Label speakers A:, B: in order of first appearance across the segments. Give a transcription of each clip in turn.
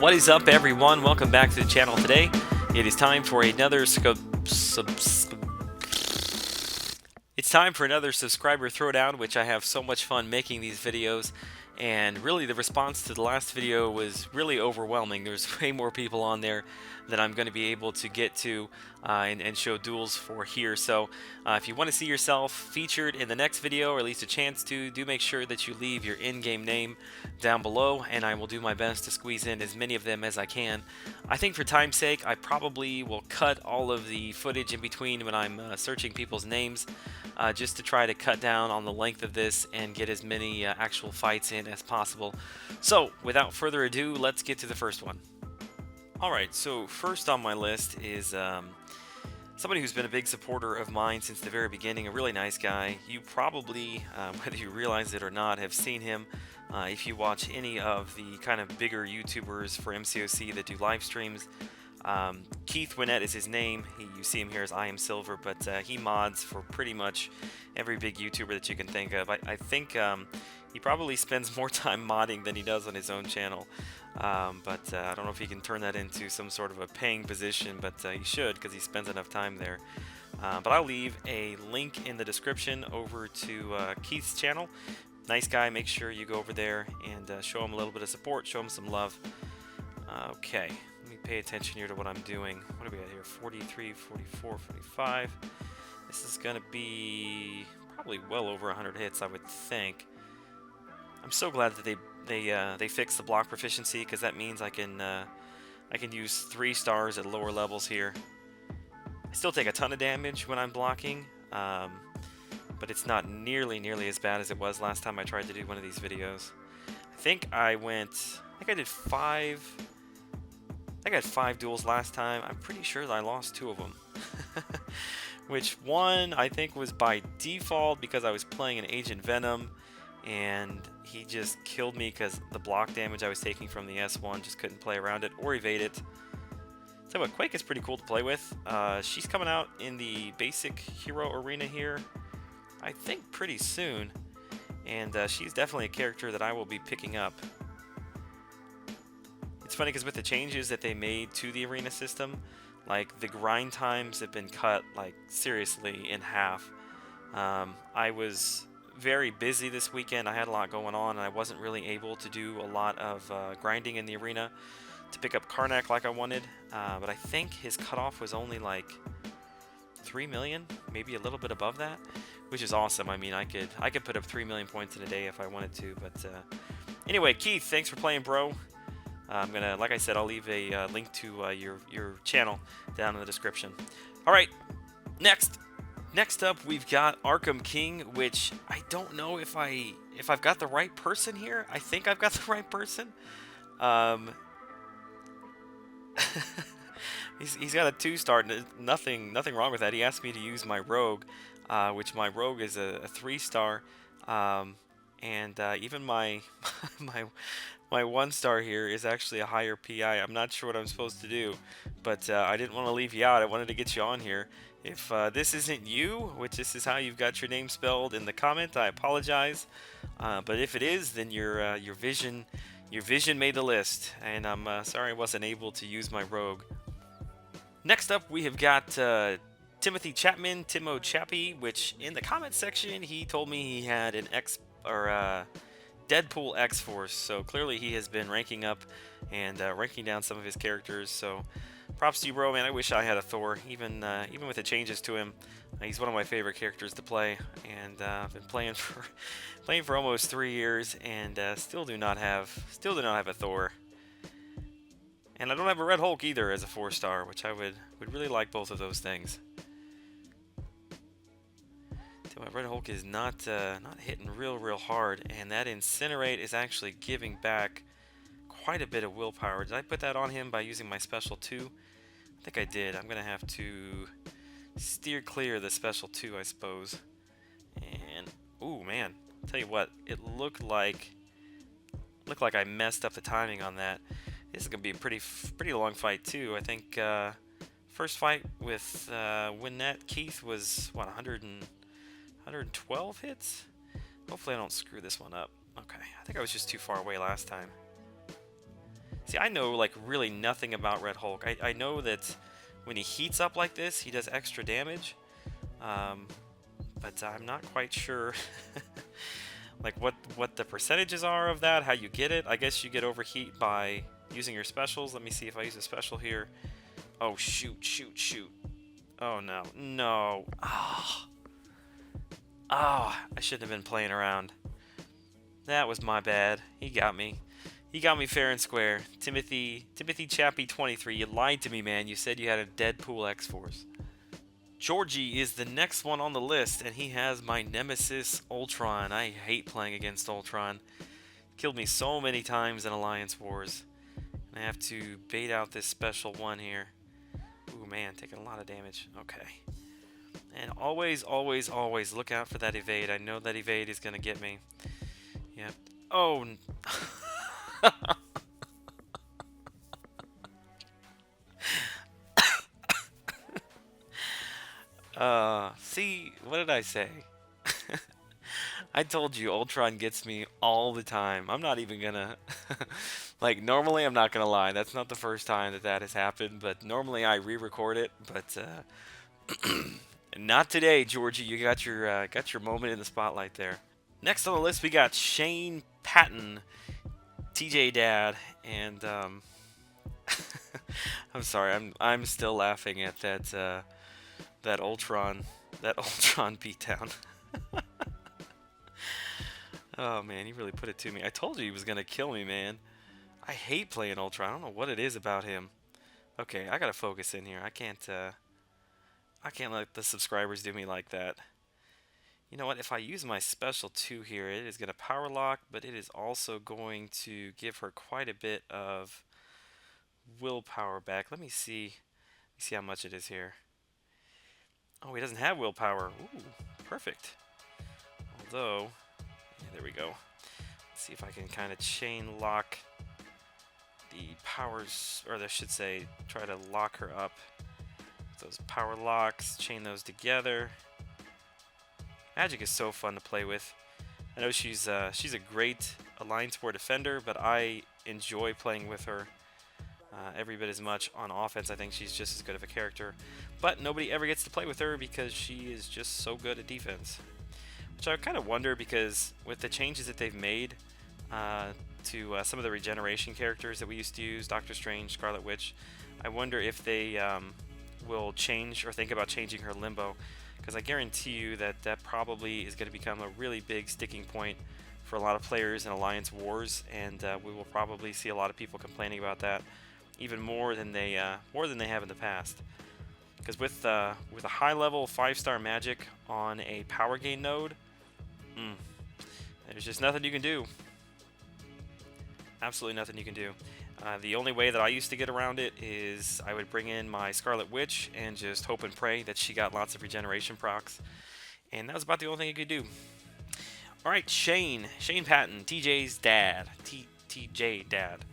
A: What is up, everyone? Welcome back to the channel today. It is time for another subscriber throwdown, which I have so much fun making these videos. And really, the response to the last video was really overwhelming. There's way more people on there that I'm going to be able to get to and show duels for here. So if you want to see yourself featured in the next video, or at least a chance to, do make sure that you leave your in-game name down below, and I will do my best to squeeze in as many of them as I can. I think for time's sake, I probably will cut all of the footage in between when I'm searching people's names, just to try to cut down on the length of this and get as many actual fights in as possible. So without further ado, let's get to the first one. Alright, so first on my list is somebody who's been a big supporter of mine since the very beginning, a really nice guy. You probably, whether you realize it or not, have seen him if you watch any of the kind of bigger YouTubers for MCOC that do live streams. Winnett is his name. You see him here as I Am Silver, but he mods for pretty much every big YouTuber that you can think of. I think he probably spends more time modding than he does on his own channel. But I don't know if he can turn that into some sort of a paying position, but he should, because he spends enough time there. But I'll leave a link in the description over to Keith's channel. Nice guy. Make sure you go over there and show him a little bit of support, show him some love. Okay, let me pay attention here to what I'm doing. What do we got here? 43, 44, 45. This is going to be probably well over 100 hits, I would think. I'm so glad that they fixed the block proficiency, because that means I can use 3 stars at lower levels here. I still take a ton of damage when I'm blocking, but it's not nearly as bad as it was last time I tried to do one of these videos. I think I did 5. I got 5 duels last time. I'm pretty sure that I lost 2 of them. Which one I think was by default because I was playing an Agent Venom, and he just killed me because the block damage I was taking from the S1 just couldn't play around it or evade it. So what, Quake is pretty cool to play with. She's coming out in the basic hero arena here, I think pretty soon, and she's definitely a character that I will be picking up. It's funny because with the changes that they made to the arena system, like the grind times have been cut like seriously in half. I was very busy this weekend. I had a lot going on, and I wasn't really able to do a lot of grinding in the arena to pick up Karnak like I wanted. But I think his cutoff was only like 3 million, maybe a little bit above that, which is awesome. I mean, I could put up 3 million points in a day if I wanted to. But anyway, Keith, thanks for playing, bro. I'm gonna, like I said, I'll leave a link to your channel down in the description. All right, next up we've got Arkham King, which I don't know if I've got the right person here. I think I've got the right person. He's got a 2-star. Nothing wrong with that. He asked me to use my rogue, which my rogue is a 3-star, and even my my 1-star here is actually a higher PI. I'm not sure what I'm supposed to do, but I didn't want to leave you out. I wanted to get you on here. If this isn't you, which this is how you've got your name spelled in the comment, I apologize. But if it is, then your vision made the list, and I'm sorry I wasn't able to use my rogue. Next up, we have got Timothy Chapman, Timo Chappie, which in the comment section he told me he had an Deadpool X-Force, so clearly he has been ranking up and ranking down some of his characters. So props to you, bro, man. I wish I had a Thor, even with the changes to him. He's one of my favorite characters to play, and I've been playing for almost 3 years, and still do not have a Thor. And I don't have a Red Hulk either as a 4-star, which I would really like both of those things. So my Red Hulk is not hitting real hard, and that Incinerate is actually giving back quite a bit of willpower. Did I put that on him by using my special 2? I think I did. I'm gonna have to steer clear of the special 2, I suppose. And ooh, man, I'll tell you what, it looked like I messed up the timing on that. This is gonna be a pretty long fight too. I think first fight with Winnett Keith was what, 112 hits? Hopefully I don't screw this one up. Okay, I think I was just too far away last time. See, I know like really nothing about Red Hulk. I know that when he heats up like this, he does extra damage. Um, but I'm not quite sure like what the percentages are of that, how you get it. I guess you get overheat by using your specials. Let me see if I use a special here. Oh, shoot, shoot, shoot. Oh, no. No. Ah. Oh, I shouldn't have been playing around. That was my bad. He got me. He got me fair and square. Timothy Chappie 23, you lied to me, man. You said you had a Deadpool X-Force. Georgie is the next one on the list, and he has my nemesis, Ultron. I hate playing against Ultron. Killed me so many times in Alliance Wars. And I have to bait out this special one here. Ooh, man, taking a lot of damage. Okay. And always, always, always look out for that evade. I know that evade is going to get me. Yep. Oh. See, what did I say? I told you Ultron gets me all the time. I'm not even gonna... like, normally I'm not gonna lie. That's not the first time that has happened, but normally I re-record it, but, not today, Georgie. You got your moment in the spotlight there. Next on the list, we got Shane Patton, TJ Dad, and, I'm sorry, I'm still laughing at that Ultron beatdown. Oh man, he really put it to me. I told you he was gonna kill me, man. I hate playing Ultron. I don't know what it is about him. Okay, I gotta focus in here. I can't let the subscribers do me like that. You know what? If I use my special 2 here, it is gonna power lock, but it is also going to give her quite a bit of willpower back. Let me see how much it is here. Oh, he doesn't have willpower. Ooh, perfect. Although, yeah, there we go. Let's see if I can kind of chain lock the powers, or I should say, try to lock her up. Those power locks, chain those together. Magic is so fun to play with. I know she's a great Alliance War defender, but I enjoy playing with her every bit as much on offense. I think she's just as good of a character, but nobody ever gets to play with her because she is just so good at defense. Which I kind of wonder, because with the changes that they've made to some of the regeneration characters that we used to use, Doctor Strange, Scarlet Witch, I wonder if they will change or think about changing her limbo, because I guarantee you that that probably is going to become a really big sticking point for a lot of players in Alliance Wars, and we will probably see a lot of people complaining about that even more than they have in the past. Because with a high level 5-star magic on a power gain node, there's just nothing you can do. Absolutely nothing you can do. The only way that I used to get around it is I would bring in my Scarlet Witch and just hope and pray that she got lots of regeneration procs. And that was about the only thing you could do. Alright, Shane Patton, TJ's dad. TJ dad.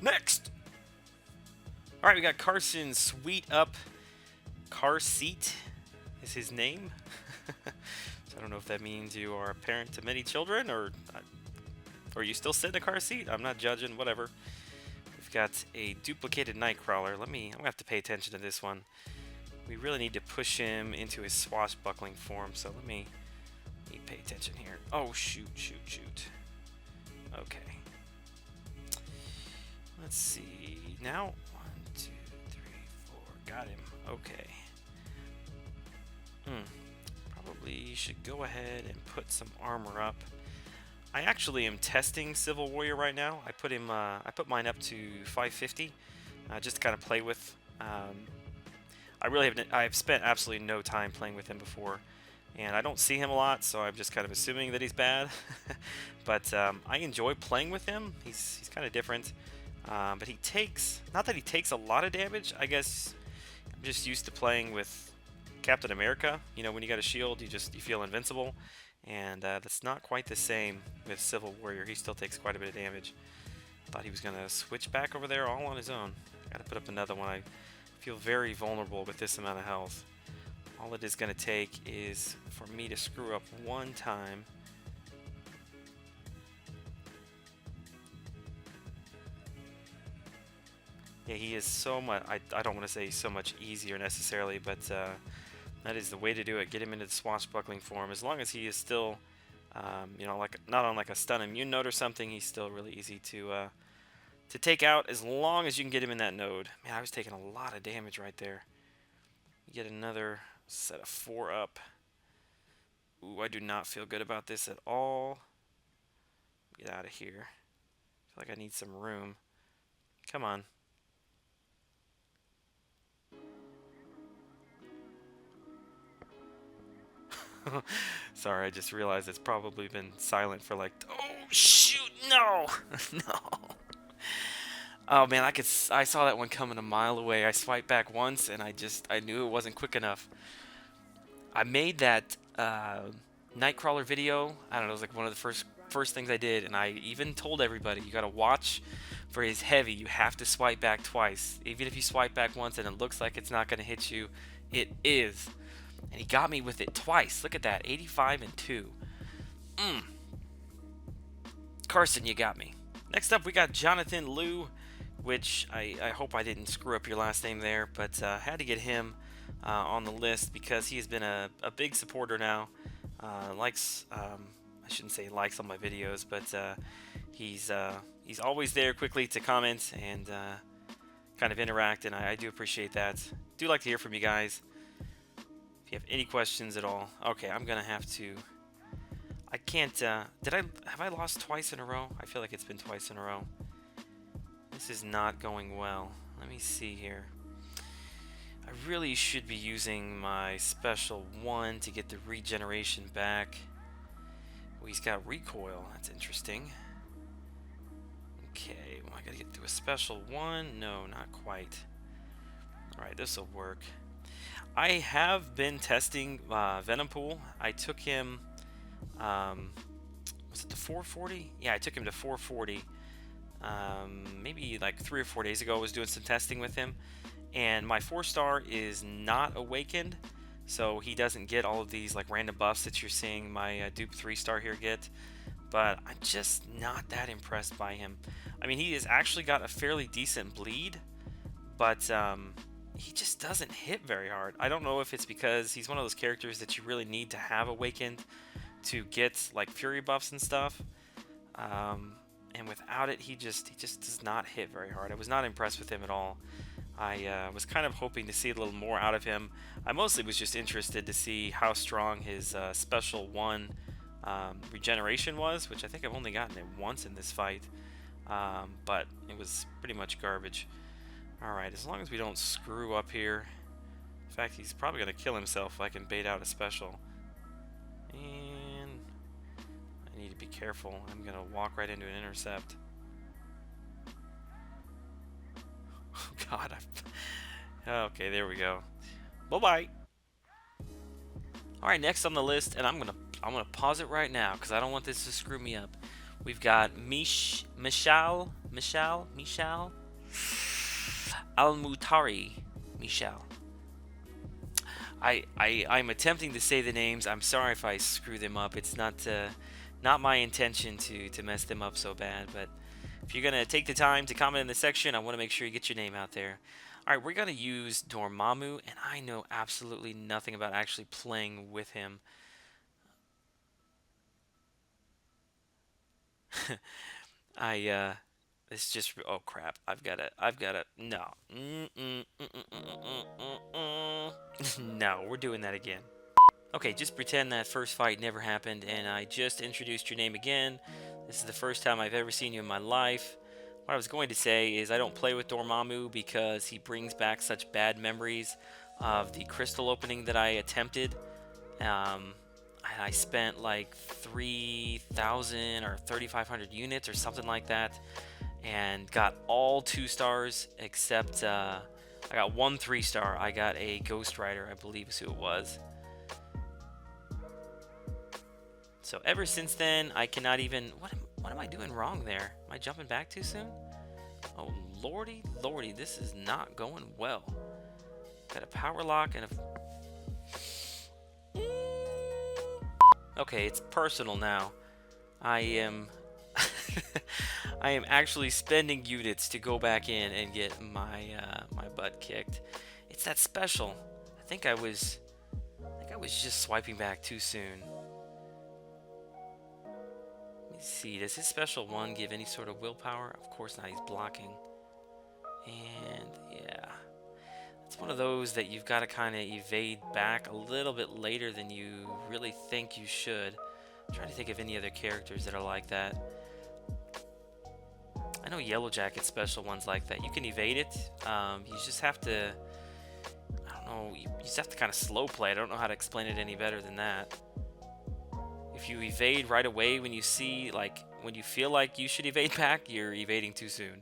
A: Next! Alright, we got Carson Sweet Up. Car Seat is his name. So I don't know if that means you are a parent to many children, or you still sit in a car seat. I'm not judging, whatever. We've got a duplicated Nightcrawler. I'm gonna have to pay attention to this one. We really need to push him into his swashbuckling form, so let me pay attention here. Oh, shoot. Okay. Let's see. Now, 1, 2, 3, 4. Got him. Okay. Probably should go ahead and put some armor up. I actually am testing Civil Warrior right now. I put mine up to 550, just to kind of play with. I've spent absolutely no time playing with him before, and I don't see him a lot, so I'm just kind of assuming that he's bad. But I enjoy playing with him. He's kind of different, but he takes, not that he takes a lot of damage. I guess I'm just used to playing with Captain America. You know, when you got a shield, you feel invincible. And that's not quite the same with Civil Warrior. He still takes quite a bit of damage. Thought he was going to switch back over there all on his own. Gotta put up another one. I feel very vulnerable with this amount of health. All it is going to take is for me to screw up one time. Yeah, he is so much. I don't want to say so much easier necessarily, but that is the way to do it. Get him into the swashbuckling form. As long as he is still, you know, like not on like a stun immune node or something, he's still really easy to take out. As long as you can get him in that node. Man, I was taking a lot of damage right there. Get another set of 4 up. Ooh, I do not feel good about this at all. Get out of here. I feel like I need some room. Come on. Sorry, I just realized it's probably been silent for like, oh shoot, no, no. Oh man, I saw that one coming a mile away. I swiped back once and I knew it wasn't quick enough. I made that Nightcrawler video. I don't know, it was like one of the first things I did, and I even told everybody, you gotta watch for his heavy. You have to swipe back twice. Even if you swipe back once and it looks like it's not gonna hit you, it is. And he got me with it twice. Look at that, 85 and 2. Carson, you got me. Next up, we got Jonathan Liu, which I hope I didn't screw up your last name there, but had to get him on the list because he has been a big supporter now. Likes, I shouldn't say likes on my videos, but he's always there quickly to comment and kind of interact, and I do appreciate that. Do like to hear from you guys. If you have any questions at all. Okay, I'm gonna have to. I can't. Have I lost twice in a row? I feel like it's been twice in a row. This is not going well. Let me see here. I really should be using my special 1 to get the regeneration back. Oh, he's got recoil. That's interesting. Okay, well, I gotta get through a special 1. No, not quite. Alright, this will work. I have been testing Venom Pool. I took him, was it to 440? Yeah, I took him to 440. Maybe like 3 or 4 days ago I was doing some testing with him. And my 4-star is not awakened, so he doesn't get all of these like random buffs that you're seeing my dupe 3-star here get. But I'm just not that impressed by him. I mean, he has actually got a fairly decent bleed, but he just doesn't hit very hard. I don't know if it's because he's one of those characters that you really need to have awakened to get like fury buffs and stuff. And without it, he just does not hit very hard. I was not impressed with him at all. I was kind of hoping to see a little more out of him. I mostly was just interested to see how strong his special 1 regeneration was, which I think I've only gotten it once in this fight. But it was pretty much garbage. Alright, as long as we don't screw up here. In fact, he's probably going to kill himself if I can bait out a special. And I need to be careful. I'm going to walk right into an intercept. Oh god, okay, there we go. Bye-bye. Alright, next on the list, and I'm gonna pause it right now because I don't want this to screw me up. We've got Mishal Al-Mutari. Mishal. I'm attempting to say the names. I'm sorry if I screw them up. It's not my intention to mess them up so bad, but if you're going to take the time to comment in the section, I want to make sure you get your name out there. Alright, we're going to use Dormammu, and I know absolutely nothing about actually playing with him. It's just, oh crap, I've got to, no. No, we're doing that again. Okay, just pretend that first fight never happened, and I just introduced your name again. This is the first time I've ever seen you in my life. What I was going to say is I don't play with Dormammu because he brings back such bad memories of the crystal opening that I attempted. I spent like 3,000 or 3,500 units or something like that, and got all 2-stars except I got 1 3-star. I got a Ghost Rider, I believe is who it was. So ever since then, I cannot even... What am I doing wrong there? Am I jumping back too soon? Oh, lordy, this is not going well. Got a power lock and a... Okay, it's personal now. I am... I am actually spending units to go back in and get my butt kicked. It's that special. I think I was just swiping back too soon. Let me see. Does his special one give any sort of willpower? Of course not. He's blocking. And yeah, it's one of those that you've got to kind of evade back a little bit later than you really think you should. I'm trying to think of any other characters that are like that. I know Yellow Jacket's special one's like that. You can evade it. You just have to, I don't know, you just have to kind of slow play. I don't know how to explain it any better than that. If you evade right away when you see, like, when you feel like you should evade back, you're evading too soon.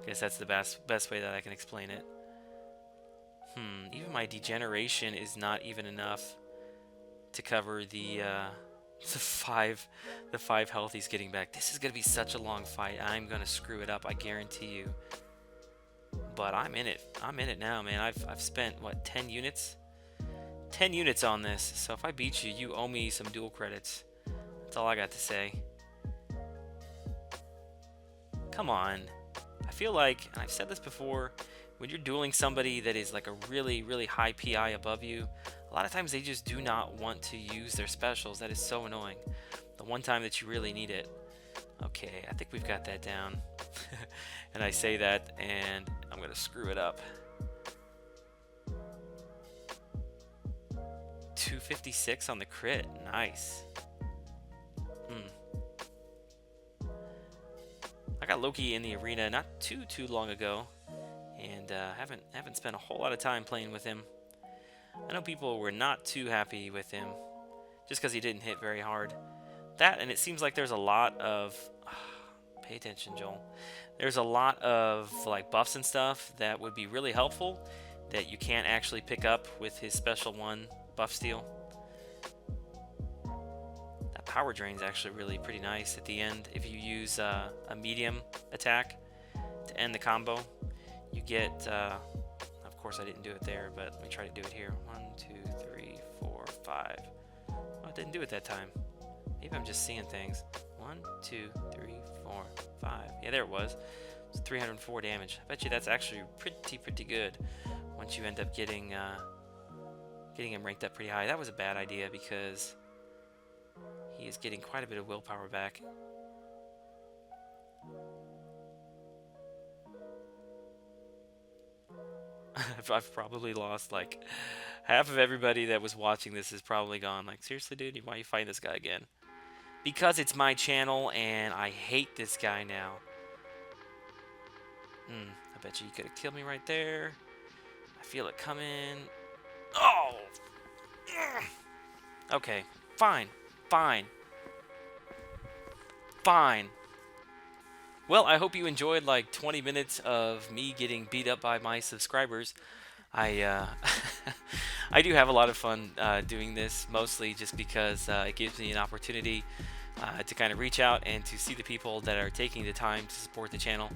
A: I guess that's the best way that I can explain it. Even my degeneration is not even enough to cover the five health he's getting back. This is gonna be such a long fight. I'm gonna screw it up, I guarantee you. But I'm in it. I'm in it now, man. I've spent what, 10 units? 10 units on this. So if I beat you, you owe me some duel credits. That's all I got to say. Come on. I feel like, and I've said this before, when you're dueling somebody that is like a really, really high PI above you, a lot of times they just do not want to use their specials. That is so annoying. The one time that you really need it. Okay, I think we've got that down. And I say that, and I'm going to screw it up. 256 on the crit. Nice. I got Loki in the arena not too long ago, and haven't spent a whole lot of time playing with him. I know people were not too happy with him just because he didn't hit very hard. That, and it seems like there's a lot of pay attention, Joel. There's a lot of like buffs and stuff that would be really helpful that you can't actually pick up with his special one buff steal. That power drain is actually really pretty nice at the end. If you use a medium attack to end the combo, you get of course I didn't do it there, but let me try to do it here. 1, 2, 3, 4, 5. Oh, it didn't do it that time. Maybe I'm just seeing things. 1, 2, 3, 4, 5. Yeah, there it was. It's 304 damage. I bet you that's actually pretty good once you end up getting him ranked up pretty high. That was a bad idea because he is getting quite a bit of willpower back. I've probably lost like half of everybody that was watching this is probably gone. Like, seriously, dude, why are you fighting this guy again? Because it's my channel and I hate this guy now. I bet you could have killed me right there. I feel it coming. Oh! Okay, fine. Well, I hope you enjoyed like 20 minutes of me getting beat up by my subscribers. I I do have a lot of fun doing this, mostly just because it gives me an opportunity to kind of reach out and to see the people that are taking the time to support the channel.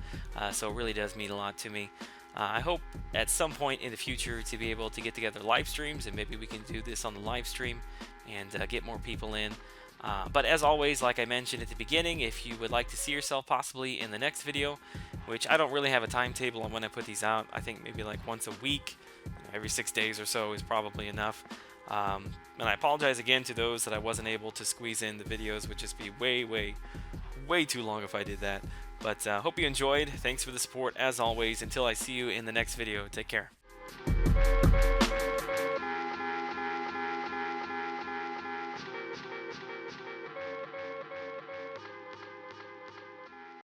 A: So it really does mean a lot to me. I hope at some point in the future to be able to get together live streams, and maybe we can do this on the live stream and get more people in. But as always, like I mentioned at the beginning, if you would like to see yourself possibly in the next video, which I don't really have a timetable on when I put these out, I think maybe like once a week, every 6 days or so is probably enough. And I apologize again to those that I wasn't able to squeeze in the videos, would just be way too long if I did that. But hope you enjoyed. Thanks for the support as always. Until I see you in the next video, take care.